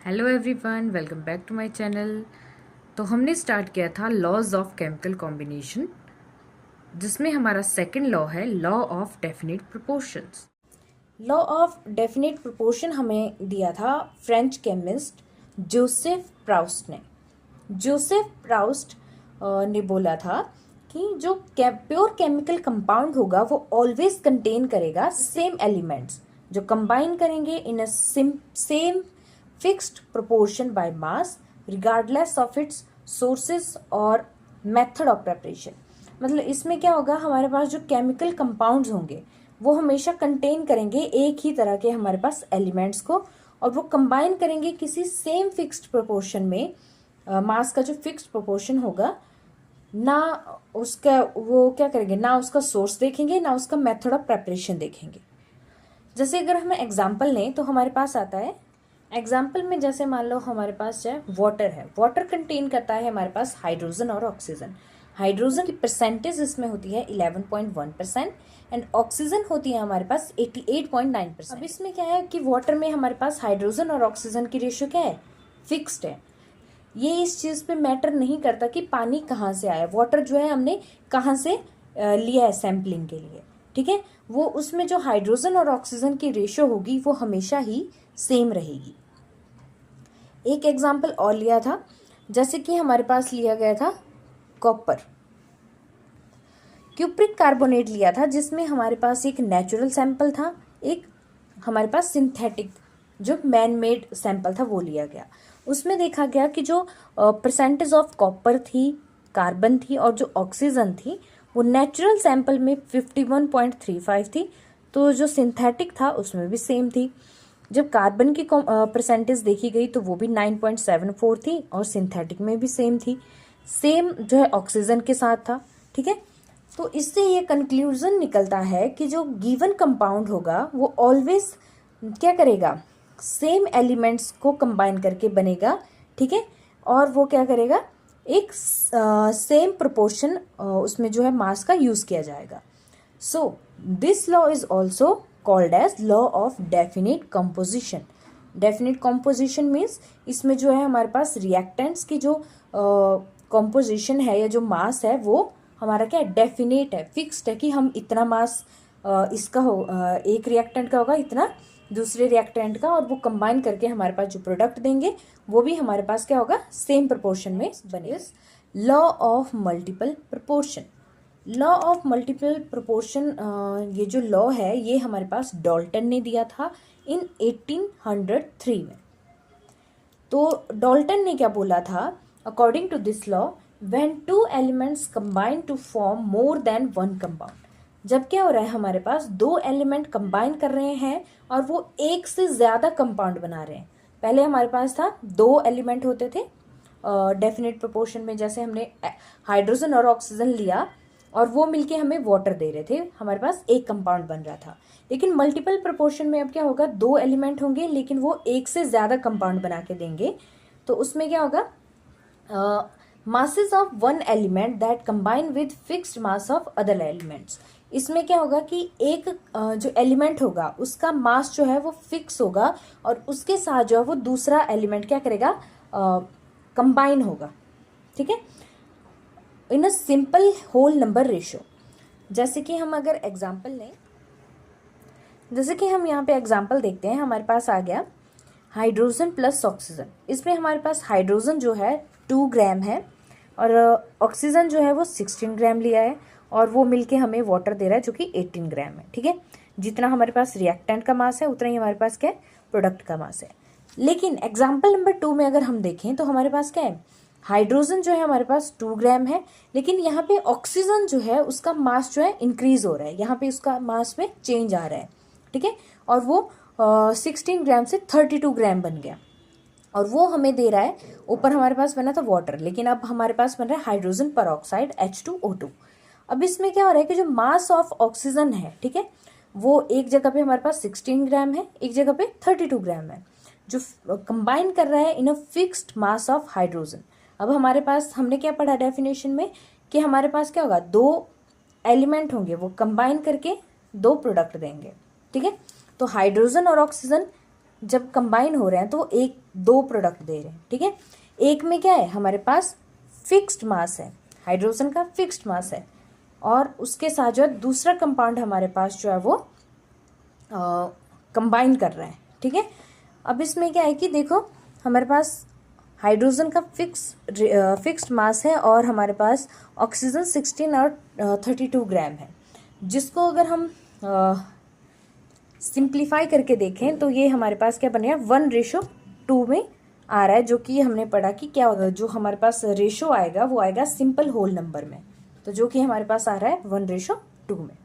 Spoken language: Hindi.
Hello everyone, welcome back to my channel. तो हमने स्टार्ट किया था लॉज ऑफ केमिकल कॉम्बिनेशन, जिसमें हमारा सेकंड लॉ है law of definite proportions. Law of definite proportion हमें दिया था फ्रेंच केमिस्ट जोसेफ प्राउस्ट ने। जोसेफ प्राउस्ट ने बोला था कि जो प्योर केमिकल कंपाउंड होगा वो ऑलवेज कंटेन करेगा सेम एलिमेंट्स जो कंबाइन करेंगे in a same fixed proportion by mass regardless of its sources और मेथड ऑफ प्रेपरेशन। मतलब इसमें क्या होगा, हमारे पास जो केमिकल कंपाउंड्स होंगे वो हमेशा कंटेन करेंगे एक ही तरह के हमारे पास एलिमेंट्स को, और वो कंबाइन करेंगे किसी सेम फिक्स्ड प्रोपोर्शन में। मास का जो फिक्स्ड प्रोपोर्शन होगा ना, उसका वो क्या करेंगे, ना उसका सोर्स देखेंगे ना उसका मेथड ऑफ प्रेपरेशन देखेंगे। जैसे अगर हमें एग्जांपल लें तो हमारे पास आता है, एग्जाम्पल में जैसे मान लो हमारे पास जो है वाटर है, वाटर कंटेन करता है हमारे पास हाइड्रोजन और ऑक्सीजन। हाइड्रोजन की परसेंटेज इसमें होती है 11.1% एंड ऑक्सीजन होती है हमारे पास 88.9%। अब इसमें क्या है कि वाटर में हमारे पास हाइड्रोजन और ऑक्सीजन की रेशियो क्या है, फिक्स्ड है। ये इस चीज पे मैटर नहीं करता कि पानी कहाँ से आया, वाटर जो है हमने कहाँ से लिया है सैम्पलिंग के लिए, ठीक है। वो उसमें जो हाइड्रोजन और ऑक्सीजन की रेशियो होगी वो हमेशा ही सेम रहेगी। एक एग्जाम्पल और लिया था, जैसे कि हमारे पास लिया गया था कॉपर, क्यूप्रिक कार्बोनेट लिया था, जिसमें हमारे पास एक नेचुरल सैंपल था, एक हमारे पास सिंथेटिक जो मैन मेड सैंपल था वो लिया गया। उसमें देखा गया कि जो परसेंटेज ऑफ कॉपर थी, कार्बन थी और जो ऑक्सीजन थी वो नेचुरल सैंपल में 51.35 थी, तो जो सिंथेटिक था उसमें भी सेम थी। जब कार्बन की परसेंटेज देखी गई तो वो भी 9.74 थी और सिंथेटिक में भी सेम थी, सेम जो है ऑक्सीजन के साथ था, ठीक है। तो इससे ये कंक्लूजन निकलता है कि जो गिवन कंपाउंड होगा वो ऑलवेज क्या करेगा, सेम एलिमेंट्स को कंबाइन करके बनेगा, ठीक है। और वो क्या करेगा, एक सेम प्रोपोर्शन उसमें जो है मास का यूज किया जाएगा। So this law is also called as law of definite composition. Definite composition means इसमें जो है हमारे पास रिएक्टेंट्स की जो कंपोजिशन है या जो मास है वो हमारा क्या है, डेफिनेट है, फिक्स्ड है कि हम इतना मास इसका हो, एक रिएक्टेंट का होगा इतना, दूसरे रिएक्टेंट का, और वो कंबाइन करके हमारे पास जो प्रोडक्ट देंगे वो भी हमारे पास क्या होगा, सेम प्रोपोर्शन में बनेगा। Law of multiple proportion. Law of multiple proportion, ये जो लॉ है ये हमारे पास डाल्टन ने दिया था इन 1803 में। तो डाल्टन ने क्या बोला था, according to this law when two elements combine to form more than one compound. जब क्या हो रहा है, हमारे पास दो एलिमेंट कंबाइन कर रहे हैं और वो एक से ज्यादा कंपाउंड बना रहे हैं। पहले हमारे पास था दो एलिमेंट होते थे डेफिनेट प्रोपोर्शन में, जैसे हमने हाइड्रोजन और ऑक्सीजन लिया और वो मिलके हमें वाटर दे रहे थे, हमारे पास एक कंपाउंड बन रहा था। लेकिन मल्टीपल प्रोपोर्शन में अब क्या होगा, दो एलिमेंट होंगे लेकिन वो एक से ज्यादा कंपाउंड बना के देंगे। तो उसमें क्या होगा, masses of one element that combine with fixed mass of other elements। इसमें क्या होगा कि एक जो एलिमेंट होगा उसका मास जो है वो फिक्स होगा और उसके साथ जो है वो दूसरा एलिमेंट क्या करेगा, कंबाइन होगा, ठीक है, in a simple whole number ratio. जैसे कि हम अगर एग्जांपल लें, जैसे कि हम यहाँ पे एग्जांपल देखते हैं, हमारे पास आ गया हाइड्रोजन प्लस ऑक्सीजन। इसमें हमारे पास हाइड्रोजन जो है 2 ग्राम है और ऑक्सीजन जो है वो 16 ग्राम लिया है, और वो मिलके हमें वाटर दे रहा है जो कि 18 ग्राम है, ठीक है। जितना हमारे पास रिएक्टेंट का मास है उतना ही हमारे पास क्या है, प्रोडक्ट का मास है। लेकिन एग्जाम्पल नंबर 2 में अगर हम देखें तो हमारे पास क्या है, हाइड्रोजन जो है हमारे पास 2 ग्राम है, लेकिन यहाँ पे ऑक्सीजन जो है उसका मास जो है इंक्रीज हो रहा है, यहाँ पे उसका मास में चेंज आ रहा है, ठीक है। और वो 16 ग्राम से 32 ग्राम बन गया, और वो हमें दे रहा है, ऊपर हमारे पास बना था वाटर, लेकिन अब हमारे पास बन रहा है हाइड्रोजन परऑक्साइड H2O2। अब इसमें क्या हो रहा है कि जो मास ऑफ ऑक्सीजन है, ठीक है, वो एक जगह पे हमारे पास 16 ग्राम है, एक जगह पे 32 ग्राम है, जो कंबाइन कर रहा है in a fixed mass of hydrogen. अब हमारे पास हमने क्या पढ़ा डेफिनेशन में कि हमारे पास क्या होगा, दो एलिमेंट होंगे वो कंबाइन करके दो प्रोडक्ट देंगे, ठीक है। तो हाइड्रोजन और ऑक्सीजन जब कंबाइन हो रहे हैं तो एक दो प्रोडक्ट दे रहे हैं, ठीक है। एक में क्या है, हमारे पास फिक्स्ड मास है, हाइड्रोजन का फिक्स्ड मास है, और उसके साथ जो है दूसरा कंपाउंड हमारे पास जो है वो कंबाइन कर रहा है, ठीक है। अब इसमें क्या है कि देखो हमारे पास हाइड्रोजन का फिक्स्ड मास है और हमारे पास ऑक्सीजन 16 और 32 ग्राम है, जिसको अगर हम सिंप्लीफाई करके देखें तो ये हमारे पास क्या बनेगा 1:2 में आ रहा है, जो कि हमने पढ़ा कि क्या होगा, जो हमारे पास रेशो आएगा वो आएगा सिंपल होल नंबर में, तो जो कि हमारे पास आ रहा है 1:2 में।